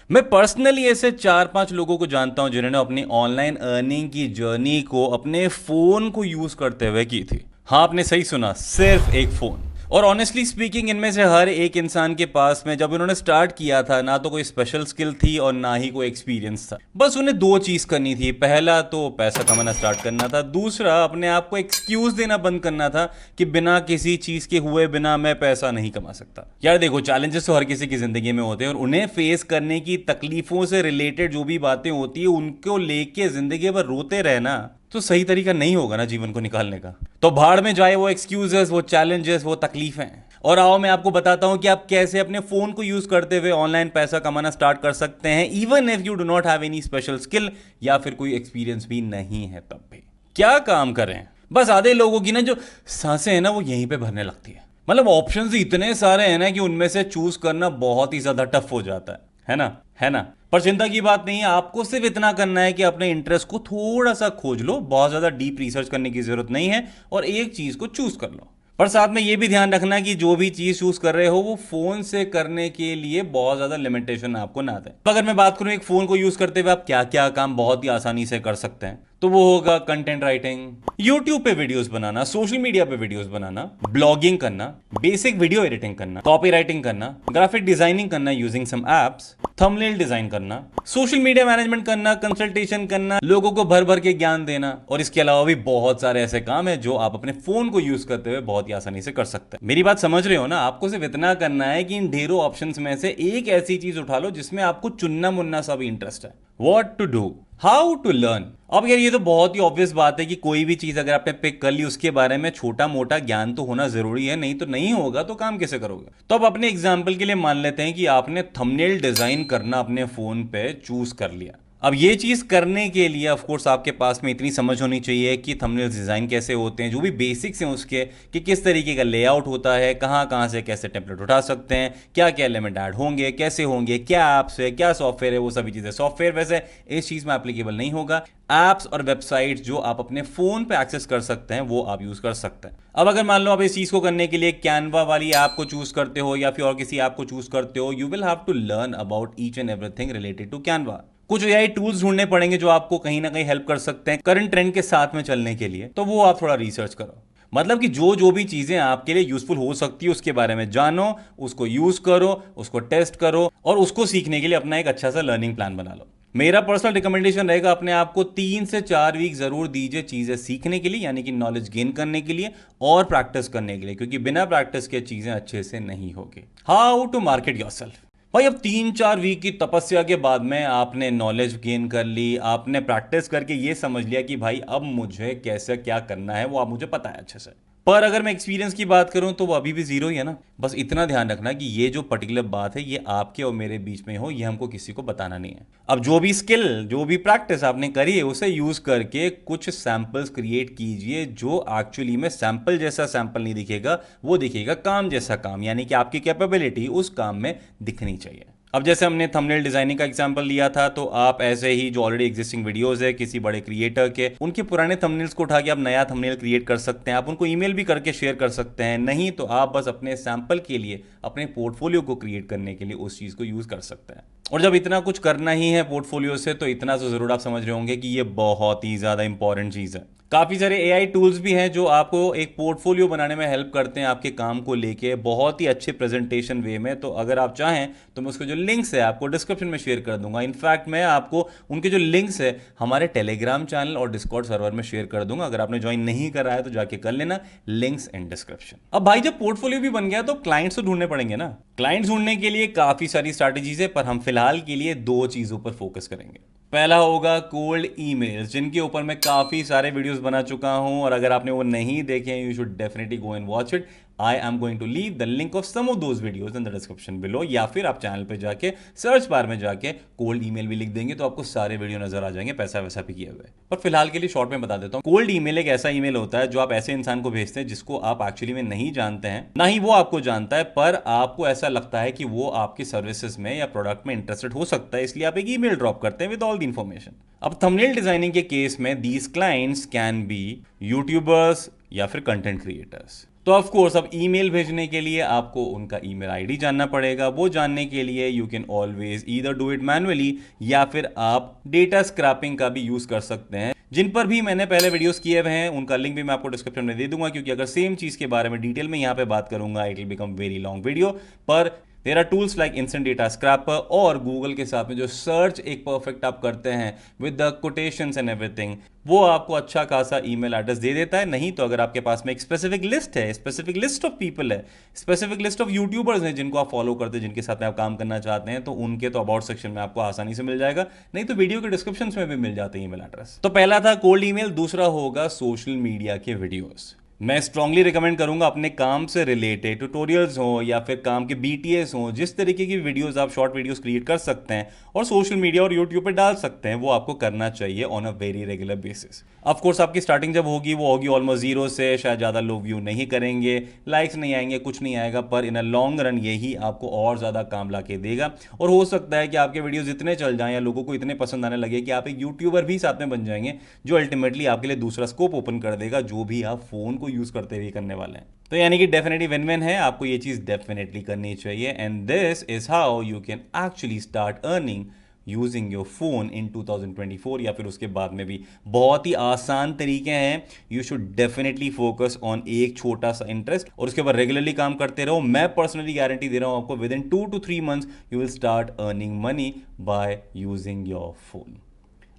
मैं पर्सनली ऐसे 4-5 लोगों को जानता हूं जिन्होंने अपनी ऑनलाइन अर्निंग की जर्नी को अपने फोन को यूज करते हुए की थी। हाँ, आपने सही सुना, सिर्फ एक फोन। और ऑनेस्टली स्पीकिंग, इनमें से हर एक इंसान के पास में जब उन्होंने स्टार्ट किया था, ना तो कोई स्पेशल स्किल थी और ना ही कोई एक्सपीरियंस था। बस उन्हें दो चीज करनी थी। पहला तो पैसा कमाना स्टार्ट करना था, दूसरा अपने आप को एक्सक्यूज देना बंद करना था कि बिना किसी चीज के हुए बिना मैं पैसा नहीं कमा सकता। यार देखो, चैलेंजेस तो हर किसी की जिंदगी में होते हैं और उन्हें फेस करने की तकलीफों से रिलेटेड जो भी बातें होती है उनको लेके जिंदगी भर रोते रहना तो सही तरीका नहीं होगा ना जीवन को निकालने का। तो भाड़ में जाए वो एक्सक्यूजेस, वो चैलेंजेस, वो तकलीफें। और आओ मैं आपको बताता हूं कि आप कैसे अपने फोन को यूज करते हुए ऑनलाइन पैसा कमाना स्टार्ट कर सकते हैं, even if you do not have any special skill या फिर कोई एक्सपीरियंस भी नहीं है। तब भी क्या काम करें? बस आधे लोगों की ना जो सांसें हैं ना वो यहीं पे भरने लगती है। मतलब ऑप्शंस इतने सारे हैं ना कि उनमें से चूज करना बहुत ही ज्यादा टफ हो जाता है ना? है ना? पर चिंता की बात नहीं है, आपको सिर्फ इतना करना है कि अपने इंटरेस्ट को थोड़ा सा खोज लो, बहुत ज्यादा डीप रिसर्च करने की जरूरत नहीं है, और एक चीज को चूज कर लो। पर साथ में यह भी ध्यान रखना कि जो भी चीज चूज कर रहे हो वो फोन से करने के लिए बहुत ज्यादा लिमिटेशन आपको ना दे। अगर मैं बात करूं एक फोन को यूज करते हुए आप क्या क्या काम बहुत ही आसानी से कर सकते हैं, तो वो होगा कंटेंट राइटिंग, यूट्यूब पे वीडियोस बनाना, सोशल मीडिया पे वीडियोस बनाना, ब्लॉगिंग करना, बेसिक वीडियो एडिटिंग करना, कॉपी राइटिंग करना, ग्राफिक डिजाइनिंग करना using some apps, thumbnail design करना, सोशल मीडिया मैनेजमेंट करना, कंसल्टेशन करना, लोगों को भर भर के ज्ञान देना। और इसके अलावा भी बहुत सारे ऐसे काम है जो आप अपने फोन को यूज करते हुए बहुत ही आसानी से कर सकते हैं। मेरी बात समझ रहे हो ना? आपको सिर्फ इतना करना है कि इन ढेरों ऑप्शंस में से एक ऐसी चीज उठा लो जिसमें आपको चुनना मुन्ना सा भी इंटरेस्ट है। What to do, how to learn. अब यार ये तो बहुत ही ऑब्वियस बात है कि कोई भी चीज अगर आपने पिक कर ली उसके बारे में छोटा मोटा ज्ञान तो होना जरूरी है, नहीं तो नहीं होगा तो काम कैसे करोगे? तो अब अपने एग्जाम्पल के लिए मान लेते हैं कि आपने थंबनेल डिजाइन करना अपने फोन पे चूज कर लिया। अब ये चीज करने के लिए ऑफ कोर्स आपके पास में इतनी समझ होनी चाहिए कि थंबनेल डिजाइन कैसे होते हैं, जो भी बेसिक्स हैं उसके, कि किस तरीके का लेआउट होता है, कहां कहां से कैसे टेम्पलेट उठा सकते हैं, क्या क्या एलिमेंट ऐड होंगे, कैसे होंगे, क्या ऐप्स है, क्या सॉफ्टवेयर है, वो सभी चीजें। सॉफ्टवेयर वैसे इस चीज में एप्लीकेबल नहीं होगा। ऐप्स और वेबसाइट जो आप अपने फोन पे एक्सेस कर सकते हैं वो आप यूज कर सकते हैं। अब अगर मान लो आप इस चीज को करने के लिए कैनवा वाली ऐप को चूज करते हो या फिर और किसी ऐप को चूज करते हो, you will have to learn about each and everything related to Canva. कुछ एआई टूल्स ढूंढने पड़ेंगे जो आपको कहीं ना कहीं हेल्प कर सकते हैं करंट ट्रेंड के साथ में चलने के लिए, तो वो आप थोड़ा रिसर्च करो। मतलब कि जो जो भी चीजें आपके लिए यूजफुल हो सकती है उसके बारे में जानो, उसको यूज करो, उसको टेस्ट करो और उसको सीखने के लिए अपना एक अच्छा सा लर्निंग प्लान बना लो। मेरा पर्सनल रिकमेंडेशन रहेगा अपने आप को 3 से 4 वीक जरूर दीजिए चीजें सीखने के लिए, यानी कि नॉलेज गेन करने के लिए और प्रैक्टिस करने के लिए, क्योंकि बिना प्रैक्टिस के चीजें अच्छे से नहीं होगी। How to market yourself. भाई अब 3-4 वीक की तपस्या के बाद में आपने नॉलेज गेन कर ली, आपने प्रैक्टिस करके ये समझ लिया कि भाई अब मुझे कैसे क्या करना है वो अब मुझे पता है अच्छे से। पर अगर मैं एक्सपीरियंस की बात करूं तो वो अभी भी जीरो ही है ना। बस इतना ध्यान रखना कि ये जो पर्टिकुलर बात है ये आपके और मेरे बीच में हो, ये हमको किसी को बताना नहीं है। अब जो भी स्किल, जो भी प्रैक्टिस आपने करी है उसे यूज करके कुछ सैंपल्स क्रिएट कीजिए जो एक्चुअली में सैंपल जैसा सैंपल नहीं दिखेगा, वो दिखेगा काम जैसा काम, यानी कि आपकी कैपेबिलिटी उस काम में दिखनी चाहिए। अब जैसे हमने थंबनेल डिजाइनिंग का एग्जांपल लिया था, तो आप ऐसे ही जो ऑलरेडी एग्जिस्टिंग वीडियोस है किसी बड़े क्रिएटर के, उनके पुराने थंबनेल्स को उठा के आप नया थंबनेल क्रिएट कर सकते हैं। आप उनको ईमेल भी करके शेयर कर सकते हैं, नहीं तो आप बस अपने सैंपल के लिए, अपने पोर्टफोलियो को क्रिएट करने के लिए उस चीज को यूज कर सकते हैं। और जब इतना कुछ करना ही है पोर्टफोलियो से, तो इतना तो जरूर आप समझ रहे होंगे कि ये बहुत ही ज्यादा इंपॉर्टेंट चीज है। काफी सारे एआई टूल्स भी हैं जो आपको एक पोर्टफोलियो बनाने में हेल्प करते हैं आपके काम को लेके बहुत ही अच्छे प्रेजेंटेशन वे में। तो अगर आप चाहें तो मैं उसके जो लिंक्स है आपको डिस्क्रिप्शन में शेयर कर दूंगा। इनफैक्ट मैं आपको उनके जो लिंक्स है हमारे टेलीग्राम चैनल और डिस्कॉर्ड सर्वर में शेयर कर दूंगा। अगर आपने ज्वाइन नहीं करा है तो जाके कर लेना, लिंक्स इन डिस्क्रिप्शन। अब भाई जब पोर्टफोलियो भी बन गया तो क्लाइंट्स तो ढूंढने पड़ेंगे ना। क्लाइंट्स ढूंढने के लिए काफी सारी स्ट्रैटेजीज है, पर हम फिलहाल के लिए दो चीजों पर फोकस करेंगे। पहला होगा कोल्ड ईमेल्स, जिनके ऊपर मैं काफी सारे वीडियोस बना चुका हूं, और अगर आपने वो नहीं देखे हैं you should definitely go and watch it. I am going to leave the link of some of those videos in the description below, या फिर आप चैनल पे जाके सर्च बार में जाके कोल्ड ईमेल भी लिख देंगे तो आपको सारे वीडियो नजर आ जाएंगे, पैसा वैसा भी किए हुए। पर फिलहाल के लिए शॉर्ट में बता देता हूँ, कोल्ड ईमेल एक ऐसा ईमेल होता है जो आप ऐसे इंसान को भेजते हैं जिसको आप एक्चुअली में नहीं जानते हैं, ना ही वो आपको जानता है, पर आपको ऐसा लगता है कि वो आपकी सर्विसेज में या प्रोडक्ट में इंटरेस्टेड हो सकता है, इसलिए आप एक ईमेल ड्रॉप करते हैं विद ऑल द इंफॉर्मेशन। अब थंबनेल डिजाइनिंग के केस में these clients can be YouTubers या फिर कंटेंट क्रिएटर्स। तो ऑफ कोर्स अब ईमेल भेजने के लिए आपको उनका ईमेल आईडी जानना पड़ेगा। वो जानने के लिए you can always either do it manually या फिर आप डेटा स्क्रैपिंग का भी यूज कर सकते हैं, जिन पर भी मैंने पहले वीडियोस किए हुए हैं। उनका लिंक भी मैं आपको डिस्क्रिप्शन में दे दूंगा, क्योंकि अगर सेम चीज के बारे में डिटेल में यहां पे बात करूंगा it will become very long video. पर there are tools like instant data scraper और गूगल के साथ में जो सर्च एक परफेक्ट आप करते हैं with the quotations and everything, वो आपको अच्छा खासा ईमेल एड्रेस दे देता है। नहीं तो अगर आपके पास में एक स्पेसिफिक लिस्ट है, स्पेसिफिक लिस्ट ऑफ पीपल है, स्पेसिफिक लिस्ट ऑफ यूट्यूबर्स हैं जिनको आप फॉलो करते हैं, जिनके साथ में आप काम करना चाहते हैं, तो उनके तो अबाउट सेक्शन में आपको आसानी से मिल जाएगा, नहीं तो वीडियो के डिस्क्रिप्शन में भी मिल जाते हैं ईमेल एड्रेस। तो पहला था कोल्ड ईमेल, दूसरा होगा सोशल मीडिया के वीडियोस। मैं स्ट्रांगली रिकमेंड करूंगा अपने काम से रिलेटेड ट्यूटोरियल्स हो या फिर काम के बीटीएस हो, जिस तरीके की वीडियोस आप शॉर्ट वीडियोस क्रिएट कर सकते हैं और सोशल मीडिया और यूट्यूब पे डाल सकते हैं, वो आपको करना चाहिए on a very regular basis. Of course आपकी स्टार्टिंग जब होगी वो होगी ऑलमोस्ट जीरो से, शायद ज़्यादा लोग व्यू नहीं करेंगे, लाइक्स नहीं आएंगे, कुछ नहीं आएगा, पर इन अ लॉन्ग रन यही आपको और ज़्यादा काम ला के देगा। और हो सकता है कि आपके वीडियोज़ इतने चल जाएं या लोगों को इतने पसंद आने लगे कि आप एक यूट्यूबर भी साथ में बन जाएंगे, जो अल्टीमेटली आपके लिए दूसरा स्कोप ओपन कर देगा, जो भी आप फोन को यूज़ करते हुए करने वाले हैं। तो यानी कि डेफिनेटली विन विन है, आपको ये चीज़ डेफिनेटली करनी चाहिए। And this is how you can actually start earning using your phone in 2024 या फिर उसके बाद में भी। बहुत ही आसान तरीके हैं, you should definitely focus on एक छोटा सा इंटरेस्ट और उसके बाद रेगुलरली काम करते रहो। मैं पर्सनली गारंटी दे रहा हूं आपको, with in 2 to 3 months you will start earning money by using your phone.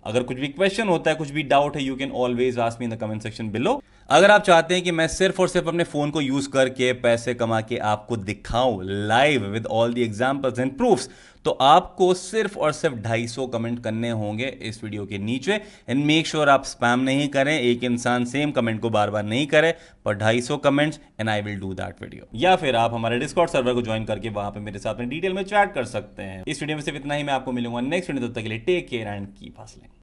अगर कुछ भी क्वेश्चन होता है, कुछ भी डाउट है, you can always ask me in the comment section below. अगर आप चाहते हैं कि मैं सिर्फ और सिर्फ अपने फोन को यूज करके पैसे कमा के आपको दिखाऊं live with all the examples and proofs, तो आपको सिर्फ और सिर्फ 250 कमेंट करने होंगे इस वीडियो के नीचे। एंड मेक श्योर आप स्पैम नहीं करें, एक इंसान सेम कमेंट को बार बार नहीं करे, पर 250 comments and I will do that video. या फिर आप हमारे डिस्कॉर्ड सर्वर को ज्वाइन करके वहां पे मेरे साथ में डिटेल में चैट कर सकते हैं। इस वीडियो में सिर्फ इतना ही, मैं आपको मिलूंगा नेक्स्ट वीडियो, तब तक के लिए take care and keep hustling.